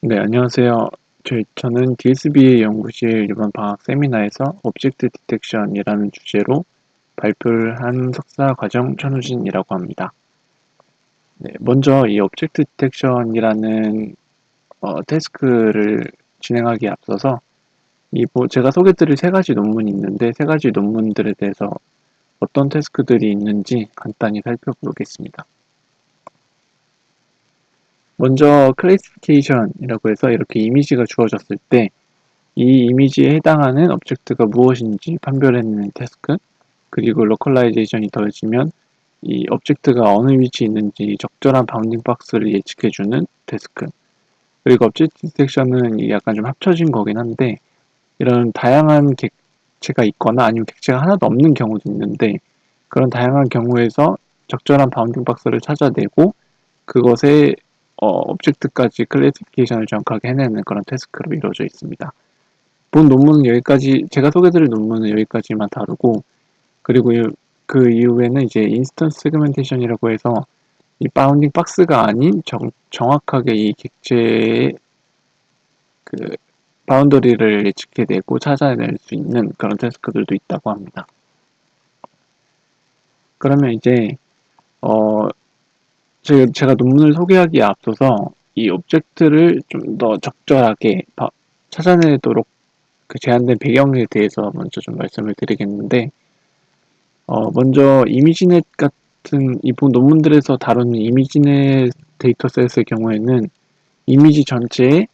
네, 안녕하세요. 저는 DSB의 연구실 이번 방학 세미나에서 오브젝트 디텍션이라는 주제로 발표를 한 석사 과정 천우진이라고 합니다. 네, 먼저 이 오브젝트 디텍션이라는 태스크를 진행하기에 앞서서 제가 소개드릴 세 가지 논문이 있는데 세 가지 논문들에 대해서 어떤 태스크들이 있는지 간단히 살펴보겠습니다. 먼저 클래시피케이션이라고 해서 이렇게 이미지가 주어졌을 때 이 이미지에 해당하는 오브젝트가 무엇인지 판별해내는 태스크, 그리고 로컬라이제이션이 더해지면 이 오브젝트가 어느 위치에 있는지 적절한 바운딩 박스를 예측해주는 태스크, 그리고 오브젝트 디텍션은 약간 좀 합쳐진 거긴 한데 이런 다양한 객체가 있거나 아니면 객체가 하나도 없는 경우도 있는데 그런 다양한 경우에서 적절한 바운딩 박스를 찾아내고 그것의 오브젝트까지 클래시피케이션을 정확하게 해내는 그런 태스크로 이루어져 있습니다. 본 논문은 여기까지, 제가 소개드릴 논문은 여기까지만 다루고, 그리고 그 이후에는 이제 인스턴스 세그멘테이션이라고 해서 이 바운딩 박스가 아닌 정확하게 이 객체의 그 바운더리를 예측해내고 찾아낼 수 있는 그런 태스크들도 있다고 합니다. 그러면 이제 어 제가 논문을 소개하기에 앞서서 이 오브젝트를 좀 더 적절하게 찾아내도록 그 제한된 배경에 대해서 먼저 좀 말씀을 드리겠는데, 먼저 이미지넷 같은 이번 논문들에서 다루는 이미지넷 데이터셋의 경우에는 이미지 전체에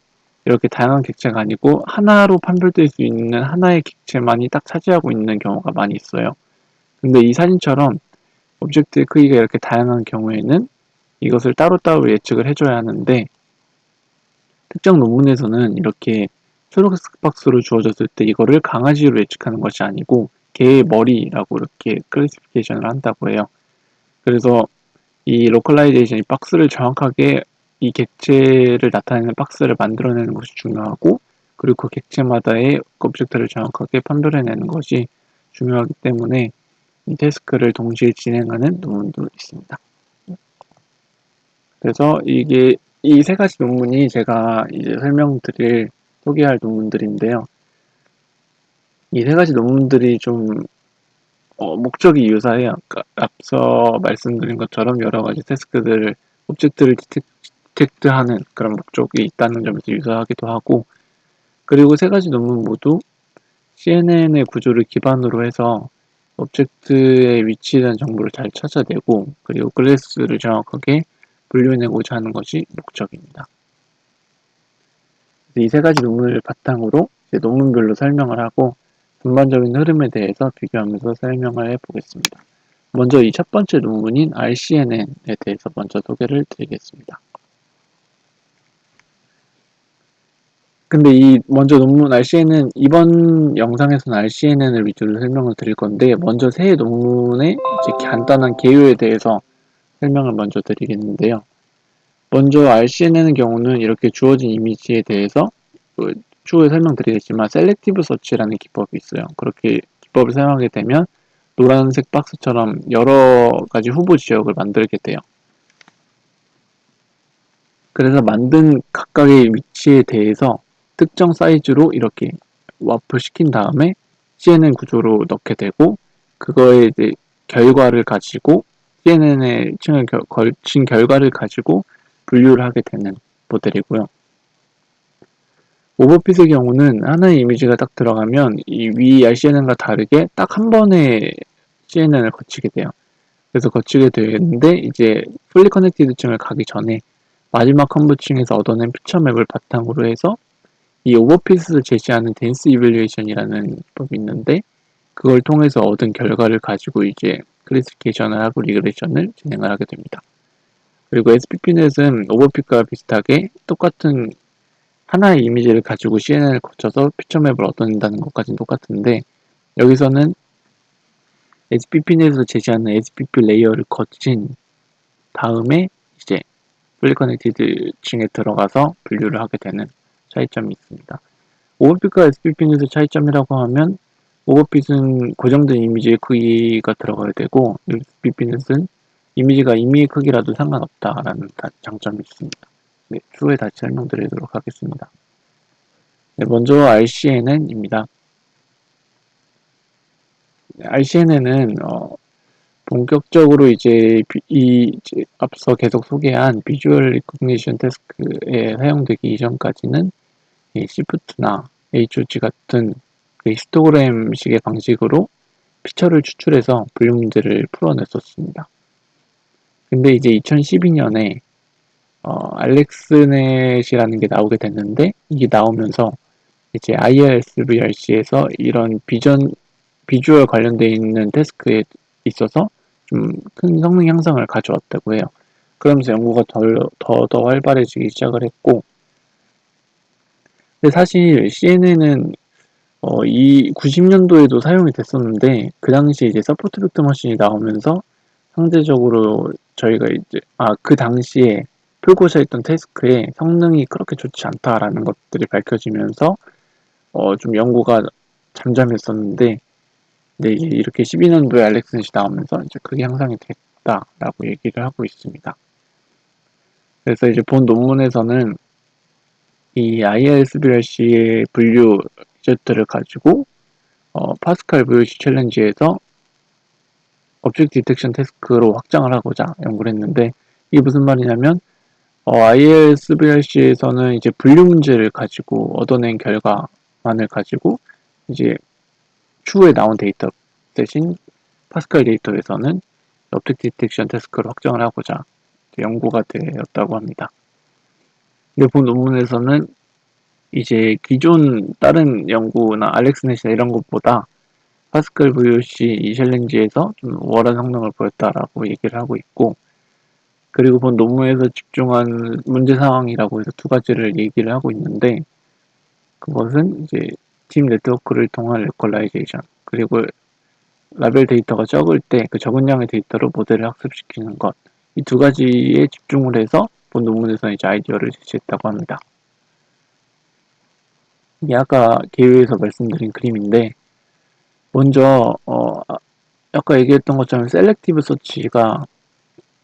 이렇게 다양한 객체가 아니고 하나로 판별될 수 있는 하나의 객체만이 딱 차지하고 있는 경우가 많이 있어요. 근데 이 사진처럼 오브젝트의 크기가 이렇게 다양한 경우에는 이것을 따로따로 예측을 해줘야 하는데, 특정 논문에서는 이렇게 초록색 박스로 주어졌을 때 이거를 강아지로 예측하는 것이 아니고 개의 머리라고 이렇게 클래시피케이션을 한다고 해요. 그래서 이 로컬라이제이션, 이 박스를 정확하게 이 객체를 나타내는 박스를 만들어내는 것이 중요하고, 그리고 그 객체마다의 오브젝트를 정확하게 판별해내는 것이 중요하기 때문에 이 태스크를 동시에 진행하는 논문도 있습니다. 그래서 이 세 가지 논문이 제가 이제 소개할 논문들인데요. 이 세 가지 논문들이 좀 목적이 유사해요. 그러니까 앞서 말씀드린 것처럼 여러 가지 태스크들을 오브젝트를 디텍트하는 그런 목적이 있다는 점에서 유사하기도 하고, 그리고 세 가지 논문 모두 CNN의 구조를 기반으로 해서 오브젝트의 위치에 대한 정보를 잘 찾아내고 그리고 클래스를 정확하게 분류해내고자 하는 것이 목적입니다. 이 세 가지 논문을 바탕으로 이제 논문별로 설명을 하고 전반적인 흐름에 대해서 비교하면서 설명을 해보겠습니다. 먼저 이 첫 번째 논문인 RCNN에 대해서 먼저 소개를 드리겠습니다. 근데 먼저 논문 RCNN, 이번 영상에서는 RCNN을 위주로 설명을 드릴 건데, 먼저 새 논문의 이제 간단한 개요에 대해서 설명을 먼저 드리겠는데요. 먼저 RCNN의 경우는 이렇게 주어진 이미지에 대해서 추후에 설명드리겠지만 셀렉티브 서치라는 기법이 있어요. 그렇게 기법을 사용하게 되면 노란색 박스처럼 여러 가지 후보 지역을 만들게 돼요. 그래서 만든 각각의 위치에 대해서 특정 사이즈로 이렇게 와프 시킨 다음에 CNN 구조로 넣게 되고, 그거에 이제 결과를 가지고 CNN에 층을 걸친 결과를 가지고 분류를 하게 되는 모델이고요. 오버핏의 경우는 하나의 이미지가 딱 들어가면 이 위 RCNN과 다르게 딱 한 번에 CNN을 거치게 돼요. 그래서 거치게 되는데 이제 풀리 커넥티드 층을 가기 전에 마지막 컨브층에서 얻어낸 피처맵을 바탕으로 해서 이 오버핏을 제시하는 댄스 이밸류에이션이라는 기법이 있는데, 그걸 통해서 얻은 결과를 가지고 이제 클래시피케이션을 하고 리그레이션을 진행을 하게 됩니다. 그리고 SPP넷은 오버핏과 비슷하게 똑같은 하나의 이미지를 가지고 CNN을 거쳐서 피처맵을 얻어낸다는 것까지는 똑같은데, 여기서는 SPP넷에서 제시하는 SPP 레이어를 거친 다음에 이제 풀리 커넥티드 층에 들어가서 분류를 하게 되는 차이점이 있습니다. 오버핏과 SPP넷의 차이점이라고 하면, 오버핏은 고정된 이미지의 크기가 들어가야 되고 SPP넷은 이미지가 임의의 크기라도 상관없다라는 장점이 있습니다. 네, 추후에 다시 설명드리도록 하겠습니다. 네, 먼저 RCNN입니다. RCNN은 본격적으로 이제 앞서 계속 소개한 비주얼 리코그니션 태스크에 사용되기 이전까지는 시프트나 HOG 같은 히스토그램식의 방식으로 피처를 추출해서 분류 문제를 풀어냈었습니다. 근데 이제 2012년에 알렉스넷이라는 게 나오게 됐는데, 이게 나오면서 이제 IRSVRC에서 이런 비주얼 관련되어 있는 태스크에 있어서 좀 큰 성능 향상을 가져왔다고 해요. 그러면서 연구가 더 활발해지기 시작을 했고, 근데 사실 CNN은 이 90년도에도 사용이 됐었는데, 그 당시에 이제 서포트 벡터 머신이 나오면서 상대적으로 저희가 이제 그 당시에 풀고자 했던 태스크의 성능이 그렇게 좋지 않다라는 것들이 밝혀지면서 좀 연구가 잠잠했었는데, 근데 이제 이렇게 12년도에 알렉스넷이 나오면서 이제 크게 향상이 됐다라고 얘기를 하고 있습니다. 그래서 이제 본 논문에서는 이 IRSVRC의 분류 리저트를 가지고 파스칼 VOC 챌린지에서 object detection 태스크로 확장을 하고자 연구를 했는데, 이게 무슨 말이냐면 IRSVRC에서는 이제 분류 문제를 가지고 얻어낸 결과만을 가지고 이제 추후에 나온 데이터 대신 파스칼 데이터에서는 object detection 태스크로 확장을 하고자 연구가 되었다고 합니다. 근데 본 논문에서는 이제 기존 다른 연구나 알렉스넷이나 이런 것보다 파스칼 VOC 이 챌린지에서 좀 우월한 성능을 보였다라고 얘기를 하고 있고, 그리고 본 논문에서 집중한 문제 상황이라고 해서 두 가지를 얘기를 하고 있는데, 그것은 이제 팀 네트워크를 통한 로컬라이제이션, 그리고 라벨 데이터가 적을 때 그 적은 양의 데이터로 모델을 학습시키는 것, 이 두 가지에 집중을 해서 본 논문에서 이제 아이디어를 제시했다고 합니다. 이게 아까 개요에서 말씀드린 그림인데, 먼저 아까 얘기했던 것처럼 셀렉티브 서치가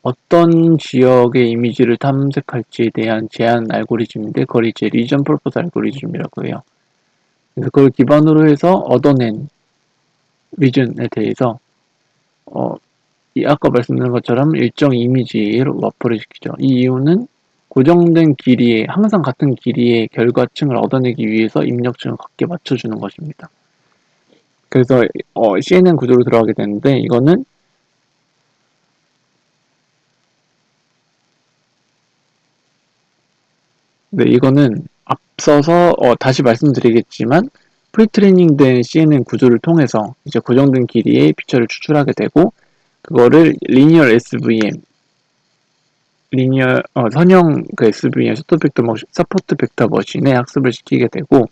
어떤 지역의 이미지를 탐색할지에 대한 제한 알고리즘인데, 그걸 이제 리전 퍼포스 알고리즘이라고 해요. 그래서 그걸 기반으로 해서 얻어낸 리전에 대해서 아까 말씀드린 것처럼 일정 이미지로 와퍼를 시키죠. 이 이유는 고정된 길이에, 항상 같은 길이의 결과층을 얻어내기 위해서 입력층을 같게 맞춰주는 것입니다. 그래서 CNN 구조로 들어가게 되는데, 이거는 앞서서 다시 말씀드리겠지만, 프리트레이닝 된 CNN 구조를 통해서 이제 고정된 길이의 피처를 추출하게 되고, 그거를 리니어 SVM, 선형 그 SVM 서포트 벡터 머신에 학습을 시키게 되고,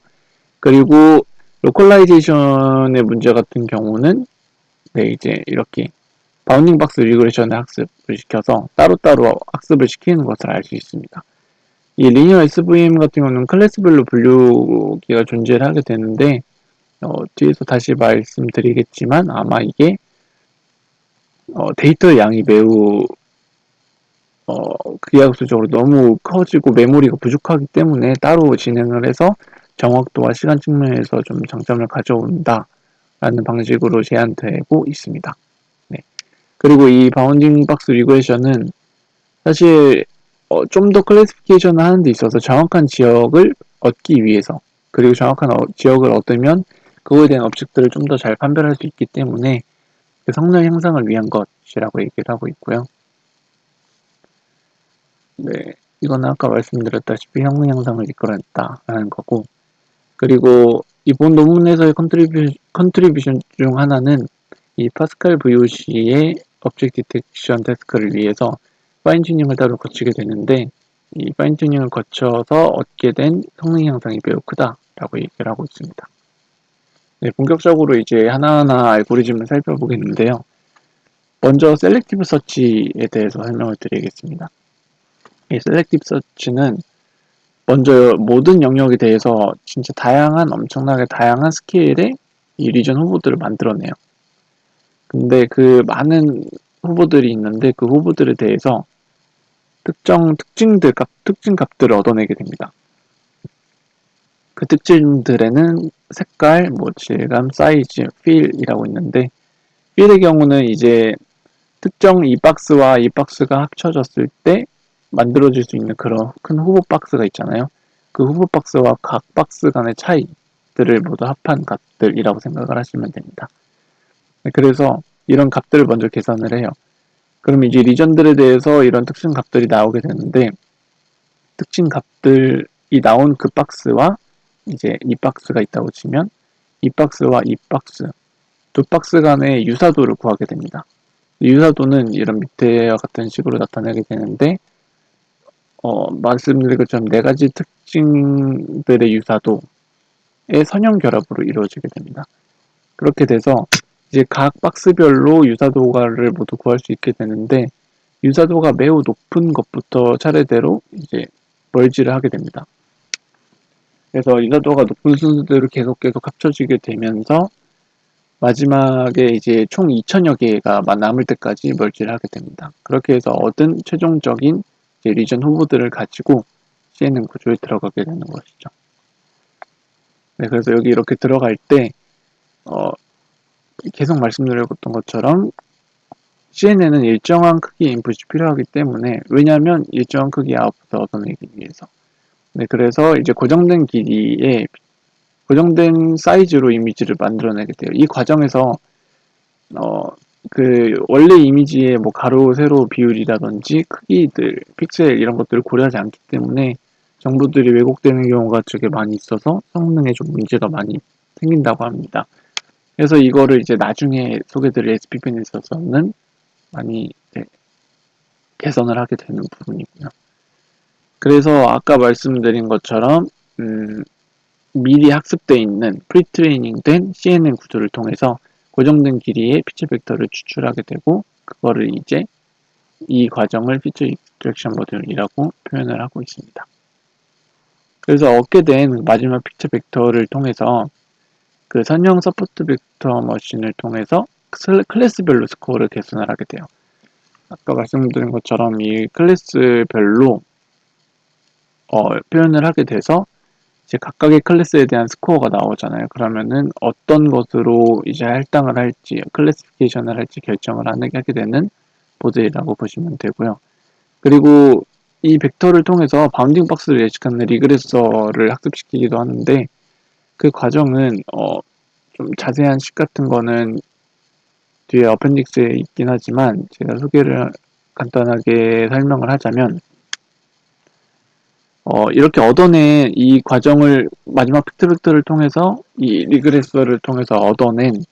그리고 로컬라이제이션의 문제 같은 경우는 이제 이렇게 바운딩 박스 리그레션에 학습을 시켜서 따로따로 학습을 시키는 것을 알 수 있습니다. 이 리니어 SVM 같은 경우는 클래스별로 분류기가 존재를 하게 되는데, 뒤에서 다시 말씀드리겠지만 아마 이게 데이터의 양이 매우 기하급수적으로 너무 커지고 메모리가 부족하기 때문에 따로 진행을 해서 정확도와 시간 측면에서 좀 장점을 가져온다라는 방식으로 제안되고 있습니다. 네. 그리고 이 바운딩 박스 리그레션은 사실 좀 더 클래시피케이션을 하는 데 있어서 정확한 지역을 얻기 위해서, 그리고 정확한 지역을 얻으면 그거에 대한 업적들을 좀 더 잘 판별할 수 있기 때문에 그 성능 향상을 위한 것이라고 얘기를 하고 있고요. 네, 이건 아까 말씀드렸다시피 성능 향상을 이끌어냈다라는 거고, 그리고 이번 논문에서의 컨트리뷰션 중 하나는 이 파스칼 VOC의 object detection 태스크를 위해서 파인 튜닝을 따로 거치게 되는데, 이 파인 튜닝을 거쳐서 얻게 된 성능 향상이 매우 크다라고 얘기를 하고 있습니다. 네, 본격적으로 이제 하나하나 알고리즘을 살펴보겠는데요. 먼저 셀렉티브 서치에 대해서 설명을 드리겠습니다. 이 셀렉티브 서치는 먼저 모든 영역에 대해서 진짜 엄청나게 다양한 스케일의 이 리전 후보들을 만들어내요. 근데 그 많은 후보들이 있는데 그 후보들에 대해서 특징 값들을 얻어내게 됩니다. 그 특징들에는 색깔, 질감, 사이즈, 필이라고 있는데, 필의 경우는 이제 특정 이 박스와 이 박스가 합쳐졌을 때 만들어질 수 있는 그런 큰 후보 박스가 있잖아요. 그 후보 박스와 각 박스 간의 차이들을 모두 합한 값들이라고 생각을 하시면 됩니다. 그래서 이런 값들을 먼저 계산을 해요. 그럼 이제 리전들에 대해서 이런 특징 값들이 나오게 되는데, 특징 값들이 나온 그 박스와 이제 이 박스가 있다고 치면 이 박스와 이 박스 두 박스 간의 유사도를 구하게 됩니다. 유사도는 이런 밑에와 같은 식으로 나타내게 되는데 말씀드린 것처럼 네 가지 특징들의 유사도의 선형 결합으로 이루어지게 됩니다. 그렇게 돼서 이제 각 박스별로 유사도를 모두 구할 수 있게 되는데 유사도가 매우 높은 것부터 차례대로 이제 멀지를 하게 됩니다. 그래서 유사도가 높은 순서대로 계속 합쳐지게 되면서 마지막에 이제 총 2000여 개가 남을 때까지 멀지를 하게 됩니다. 그렇게 해서 얻은 최종적인 이제 리전 후보들을 가지고 CNN 구조에 들어가게 되는 것이죠. 네, 그래서 여기 이렇게 들어갈 때 계속 말씀드렸던 것처럼 CNN은 일정한 크기의 인풋이 필요하기 때문에 왜냐하면 일정한 크기의 아웃풋을 얻어내기 위해서 네, 그래서 이제 고정된 길이의 고정된 사이즈로 이미지를 만들어내게 돼요. 이 과정에서 원래 이미지의 가로, 세로 비율이라든지 크기들, 픽셀 이런 것들을 고려하지 않기 때문에 정보들이 왜곡되는 경우가 되게 많이 있어서 성능에 좀 문제가 많이 생긴다고 합니다. 그래서 이거를 이제 나중에 소개드릴 SP펜에 있어서는 많이 개선을 하게 되는 부분이고요. 그래서 아까 말씀드린 것처럼 미리 학습되어 있는 프리트레이닝된 CNN 구조를 통해서 고정된 길이의 피처 벡터를 추출하게 되고 그거를 이제 이 과정을 피처 익스트랙션 모듈이라고 표현을 하고 있습니다. 그래서 얻게 된 마지막 피처 벡터를 통해서 그 선형 서포트 벡터 머신을 통해서 클래스별로 스코어를 계산을 하게 돼요. 아까 말씀드린 것처럼 이 클래스별로 표현을 하게 돼서 이제 각각의 클래스에 대한 스코어가 나오잖아요. 그러면은 어떤 것으로 이제 할당을 할지, 클래시피케이션을 할지 결정을 하게 되는 모델이라고 보시면 되고요. 그리고 이 벡터를 통해서 바운딩 박스를 예측하는 리그레서를 학습시키기도 하는데 그 과정은 좀 자세한 식 같은 거는 뒤에 어펜딕스에 있긴 하지만 제가 소개를 간단하게 설명을 하자면 이렇게 얻어낸 이 과정을 마지막 픽트 벡터를 통해서 이 리그레서를 통해서 얻어낸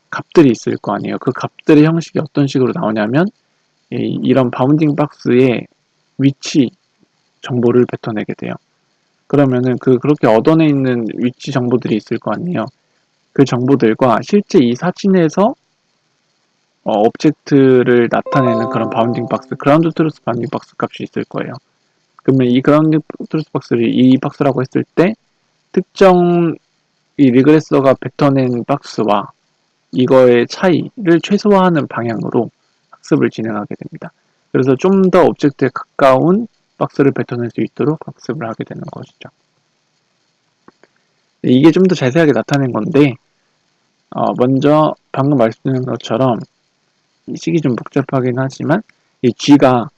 값들이 있을 거 아니에요. 그 값들의 형식이 어떤 식으로 나오냐면 이런 바운딩 박스의 위치 정보를 뱉어내게 돼요. 그러면은 그렇게 얻어내 있는 위치 정보들이 있을 거 아니에요. 그 정보들과 실제 이 사진에서 오브젝트를 나타내는 그런 바운딩 박스, 그라운드 트루스 바운딩 박스 값이 있을 거예요. 그러면 이 그라운드 트루스 박스를 이 박스라고 했을 때 특정 이 리그레서가 뱉어낸 박스와 이거의 차이를 최소화하는 방향으로 학습을 진행하게 됩니다. 그래서 좀 더 오브젝트에 가까운 박스를 뱉어낼 수 있도록 학습을 하게 되는 것이죠. 이게 좀 더 자세하게 나타낸 건데 먼저 방금 말씀드린 것처럼 이 식이 좀 복잡하긴 하지만 이 G가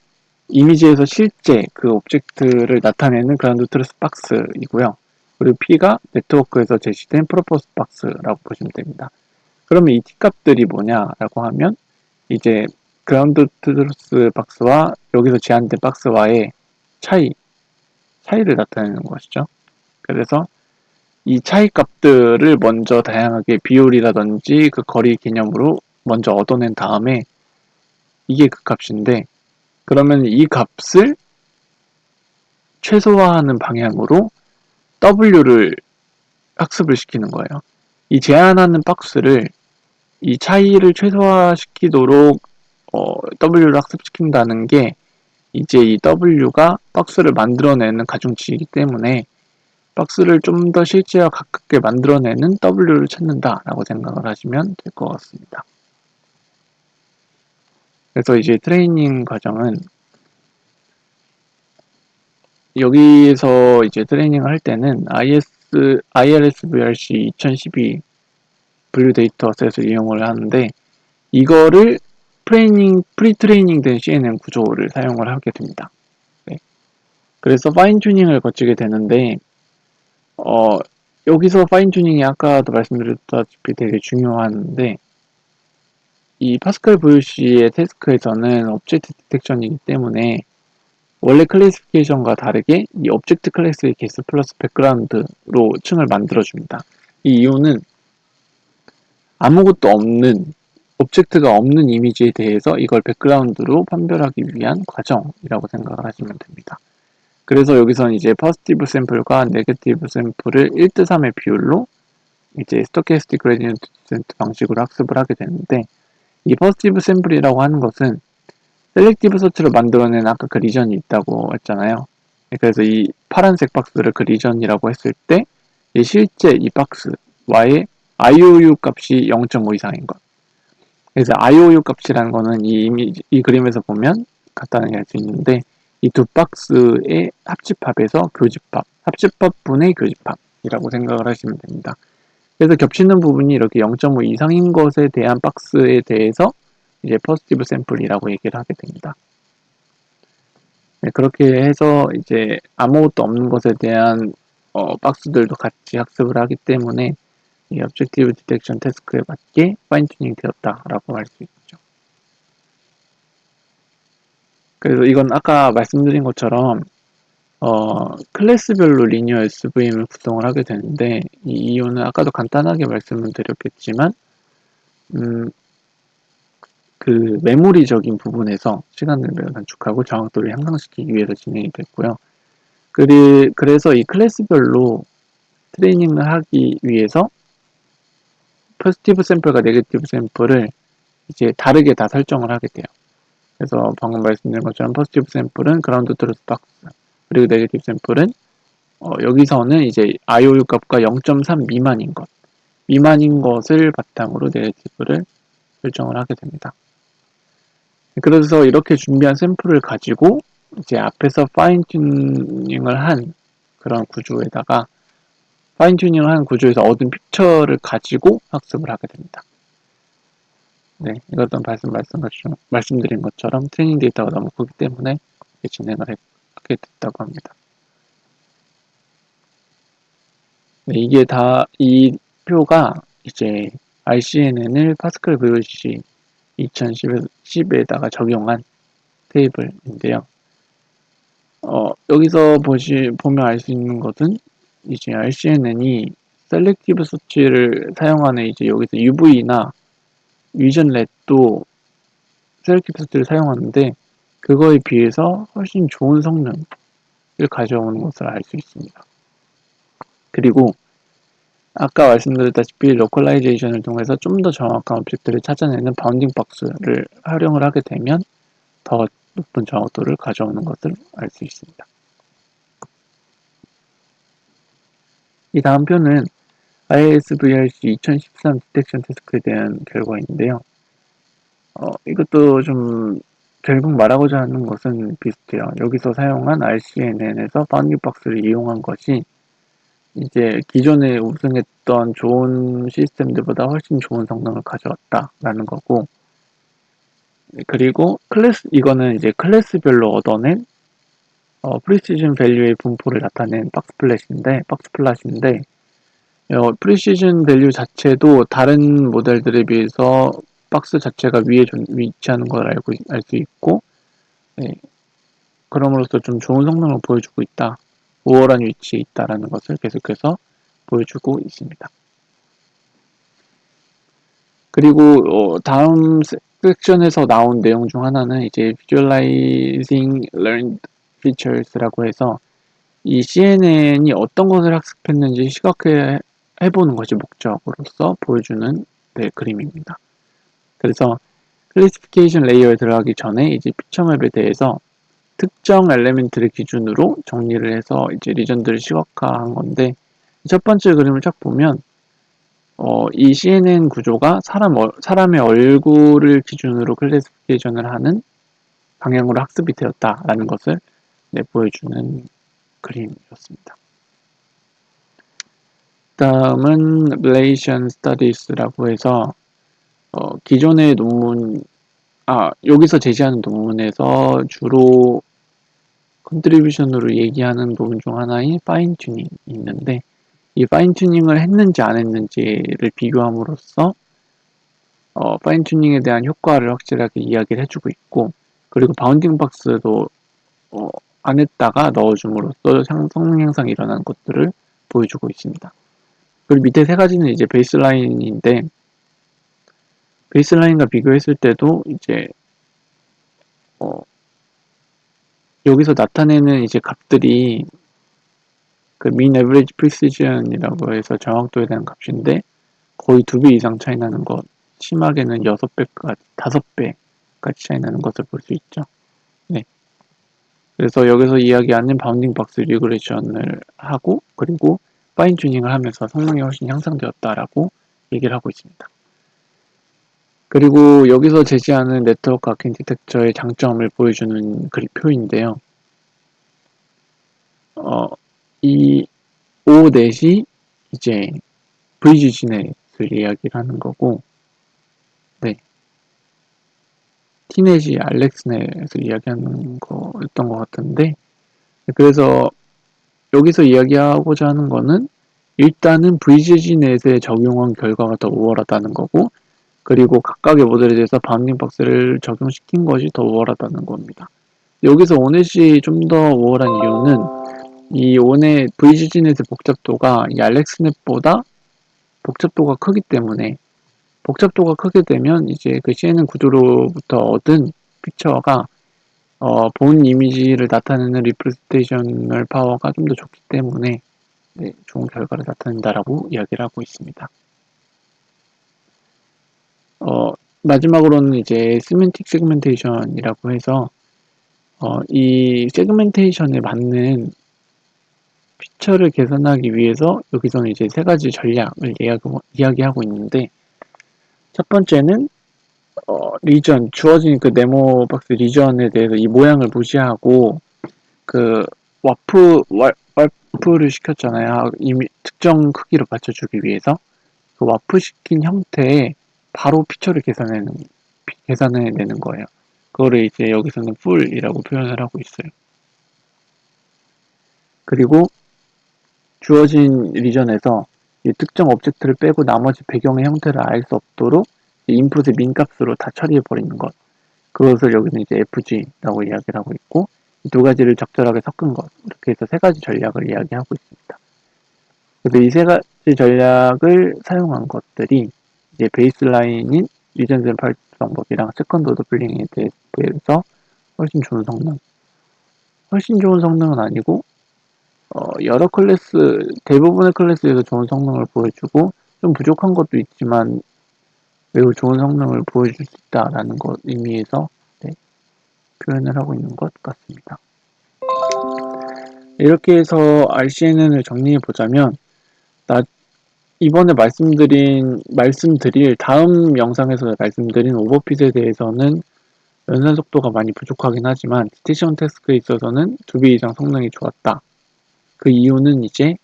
이미지에서 실제 그 오브젝트를 나타내는 그라운드 트루스 박스이고요. 그리고 P가 네트워크에서 제시된 프로포스 박스라고 보시면 됩니다. 그러면 이 T값들이 뭐냐라고 하면 이제 그라운드 트루스 박스와 여기서 제한된 박스와의 차이를 나타내는 것이죠. 그래서 이 차이 값들을 먼저 다양하게 비율이라든지 그 거리 개념으로 먼저 얻어낸 다음에 이게 그 값인데 그러면 이 값을 최소화하는 방향으로 W를 학습을 시키는 거예요. 이 제한하는 박스를 이 차이를 최소화시키도록 W를 학습시킨다는 게 이제 이 W가 박스를 만들어내는 가중치이기 때문에 박스를 좀 더 실제와 가깝게 만들어내는 W를 찾는다라고 생각을 하시면 될 것 같습니다. 그래서 이제 트레이닝 과정은 여기서 이제 트레이닝을 할 때는 IRS VRC 2012 분류 데이터셋을 이용을 하는데 이거를 프리 트레이닝 된 CNN 구조를 사용을 하게 됩니다. 네. 그래서 파인 튜닝을 거치게 되는데 여기서 파인 튜닝이 아까도 말씀드렸다시피 되게 중요한데 이 파스칼 VOC의 태스크에서는 오브젝트 디텍션이기 때문에 원래 클래시피케이션과 다르게 이 오브젝트 클래스의 개수 플러스 백그라운드로 층을 만들어줍니다. 이 이유는 아무것도 없는 오브젝트가 없는 이미지에 대해서 이걸 백그라운드로 판별하기 위한 과정이라고 생각을 하시면 됩니다. 그래서 여기서는 이제 포지티브 샘플과 네거티브 샘플을 1:3의 비율로 이제 스토캐스틱 그레디언트 디센트 방식으로 학습을 하게 되는데 이 포지티브 샘플이라고 하는 것은 셀렉티브 서치로 만들어낸 아까 그 리전이 있다고 했잖아요. 그래서 이 파란색 박스를 그 리전이라고 했을 때 실제 이 박스와의 IOU 값이 0.5 이상인 것. 그래서 IOU 값이라는 거는 이 그림에서 보면 간단하게 알 수 있는데 이 두 박스의 합집합에서 교집합, 합집합분의 교집합이라고 생각을 하시면 됩니다. 그래서 겹치는 부분이 이렇게 0.5 이상인 것에 대한 박스에 대해서 이제 포지티브 샘플이라고 얘기를 하게 됩니다. 네, 그렇게 해서 이제 아무것도 없는 것에 대한 박스들도 같이 학습을 하기 때문에 이 objective detection 태스크에 맞게 파인 튜닝 되었다라고 할 수 있죠. 그래서 이건 아까 말씀드린 것처럼 클래스별로 리니어 SVM을 구성을 하게 되는데 이 이유는 아까도 간단하게 말씀을 드렸겠지만 그 메모리적인 부분에서 시간을 매우 단축하고 정확도를 향상시키기 위해서 진행이 됐고요. 그래서 이 클래스별로 트레이닝을 하기 위해서 포지티브 샘플과 네거티브 샘플을 이제 다르게 다 설정을 하게 돼요. 그래서 방금 말씀드린 것처럼 포지티브 샘플은 그라운드 트루스 박스, 그리고 네거티브 샘플은 여기서는 이제 IOU 값과 0.3 미만인 것을 바탕으로 네거티브를 설정을 하게 됩니다. 그래서 이렇게 준비한 샘플을 가지고 이제 앞에서 파인 튜닝을 한 그런 구조에다가 파인 튜닝을 한 구조에서 얻은 픽처를 가지고 학습을 하게 됩니다. 네, 이것도 말씀드린 것처럼 트레이닝 데이터가 너무 크기 때문에 진행을 하게 됐다고 합니다. 네, 이게 이 표가 이제 RCNN을 파스칼 VOC 2010에다가 적용한 테이블인데요. 여기서 보면 알 수 있는 것은 이제 RCNN이 셀렉티브 서치를 사용하는 이제 여기서 UV나 위전 렛도 셀렉티브 서치를 사용하는데 그거에 비해서 훨씬 좋은 성능을 가져오는 것을 알 수 있습니다. 그리고 아까 말씀드렸다시피 로컬라이제이션을 통해서 좀 더 정확한 오브젝트를 찾아내는 바운딩 박스를 활용을 하게 되면 더 높은 정확도를 가져오는 것을 알 수 있습니다. 이 다음 표는 ISVRC 2013 디텍션 태스크에 대한 결과인데요. 이것도 좀 결국 말하고자 하는 것은 비슷해요. 여기서 사용한 RCNN에서 바운딩 박스를 이용한 것이 이제 기존에 우승했던 좋은 시스템들보다 훨씬 좋은 성능을 가져왔다라는 거고, 그리고 이거는 이제 클래스별로 얻어낸 프리시즌 밸류의 분포를 나타낸 박스 플랫인데 프리시즌 밸류 자체도 다른 모델들에 비해서 박스 자체가 위에 위치하는 걸 알 수 있고, 네, 그럼으로써 좀 좋은 성능을 보여주고 있다, 우월한 위치에 있다라는 것을 계속해서 보여주고 있습니다. 그리고 다음 섹션에서 나온 내용 중 하나는 이제 Visualizing Learned Features라고 해서 이 CNN이 어떤 것을 학습했는지 시각화해보는 것이 목적으로서 보여주는 그림입니다. 그래서 클래시피케이션 레이어에 들어가기 전에 이제 피처맵에 대해서 특정 엘리멘트를 기준으로 정리를 해서 이제 리전들을 시각화한 건데 첫 번째 그림을 쫙 보면 이 CNN 구조가 사람의 얼굴을 기준으로 클래시피케이션을 하는 방향으로 학습이 되었다라는 것을 보여주는 그림이었습니다. 다음은 Relation Studies라고 해서 기존의 여기서 제시하는 논문에서 주로 컨트리뷰션으로 얘기하는 부분 중 하나인 파인 튜닝이 있는데, 이 파인 튜닝을 했는지 안 했는지를 비교함으로써 파인 튜닝에 대한 효과를 확실하게 이야기를 해주고 있고, 그리고 바운딩 박스도 안 했다가 넣어줌으로써 성능 향상이 일어나는 것들을 보여주고 있습니다. 그리고 밑에 세 가지는 이제 베이스라인인데, 베이스라인과 비교했을 때도 이제 여기서 나타내는 이제 값들이 그 mean average precision이라고 해서 정확도에 대한 값인데, 거의 2배 이상 차이 나는 것, 심하게는 6배까지, 5배까지 차이 나는 것을 볼 수 있죠. 네. 그래서 여기서 이야기하는 바운딩 박스 리그레션을 하고, 그리고 파인 튜닝을 하면서 성능이 훨씬 향상되었다라고 얘기를 하고 있습니다. 그리고 여기서 제시하는 네트워크 아키텍처의 장점을 보여주는 그래프인데요. 이 오넷이 이제 VGG넷을 이야기를 하는 거고, 네. T넷이 알렉스넷을 이야기하는 거였던 것 같은데, 그래서 여기서 이야기하고자 하는 거는 일단은 VGG넷에 적용한 결과가 더 우월하다는 거고, 그리고 각각의 모델에 대해서 바운딩 박스를 적용시킨 것이 더 우월하다는 겁니다. 여기서 오넷이 좀 더 우월한 이유는 이 오넷 VGG넷의 복잡도가 이 알렉스넷보다 복잡도가 크기 때문에, 복잡도가 크게 되면 이제 그 CNN 구조로부터 얻은 피처가 본 이미지를 나타내는 리프레젠테이셔널 파워가 좀 더 좋기 때문에 좋은 결과를 나타낸다라고 이야기를 하고 있습니다. 마지막으로는 이제 세멘틱 세그멘테이션이라고 해서 이 세그멘테이션에 맞는 피처를 개선하기 위해서 여기서는 이제 세 가지 전략을 이야기하고 있는데, 첫 번째는 리전, 주어진 그 네모 박스 리전에 대해서 이 모양을 무시하고 그 와프를 시켰잖아요. 이미 특정 크기로 맞춰주기 위해서 그 와프 시킨 형태에 바로 피처를 계산해내는 거예요. 그거를 이제 여기서는 풀이라고 표현을 하고 있어요. 그리고 주어진 리전에서 이 특정 오브젝트를 빼고 나머지 배경의 형태를 알 수 없도록 인풋의 민값으로 다 처리해버리는 것. 그것을 여기는 이제 FG라고 이야기를 하고 있고, 이 두 가지를 적절하게 섞은 것. 이렇게 해서 세 가지 전략을 이야기하고 있습니다. 그래서 이 세 가지 전략을 사용한 것들이 이제 베이스라인인 리전 팔 방법이랑 세컨드 오더 플링에 대해서 훨씬 좋은 성능은 아니고 여러 대부분의 클래스에서 좋은 성능을 보여주고, 좀 부족한 것도 있지만 매우 좋은 성능을 보여줄 수 있다라는 것 의미에서 표현을 하고 있는 것 같습니다. 이렇게 해서 RCNN을 정리해보자면, 이번에 말씀드릴 다음 영상에서 말씀드린 오버핏에 대해서는 연산 속도가 많이 부족하긴 하지만 디텍션 태스크에 있어서는 2배 이상 성능이 좋았다. 그 이유는 이제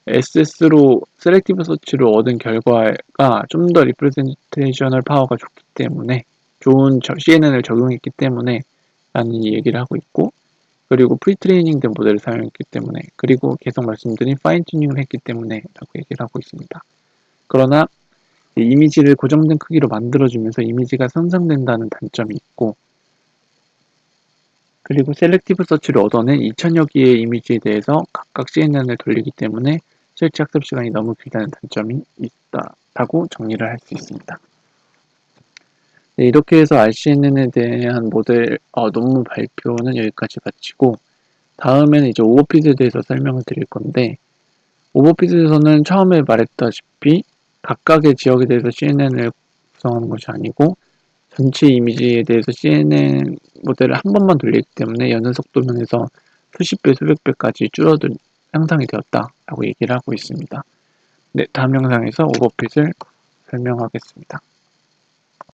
SS로 셀렉티브 서치로 얻은 결과가 좀 더 리프레젠테이셔널 파워가 좋기 때문에, 좋은 CNN을 적용했기 때문에 라는 얘기를 하고 있고, 그리고 프리트레이닝 된 모델을 사용했기 때문에, 그리고 계속 말씀드린 파인 튜닝을 했기 때문에 라고 얘기를 하고 있습니다. 그러나 이미지를 고정된 크기로 만들어주면서 이미지가 손상된다는 단점이 있고, 그리고 셀렉티브 서치를 얻어낸 2000여 개의 이미지에 대해서 각각 CNN을 돌리기 때문에 실제 학습 시간이 너무 길다는 단점이 있다고 정리를 할 수 있습니다. 네, 이렇게 해서 RCNN에 대한 논문 발표는 여기까지 마치고, 다음에는 이제 오버핏에 대해서 설명을 드릴 건데, 오버핏에서는 처음에 말했다시피 각각의 지역에 대해서 CNN을 구성하는 것이 아니고 전체 이미지에 대해서 CNN 모델을 한 번만 돌리기 때문에 연산 속도 면에서 수십 배, 수백 배까지 향상이 되었다라고 얘기를 하고 있습니다. 네, 다음 영상에서 오버핏을 설명하겠습니다.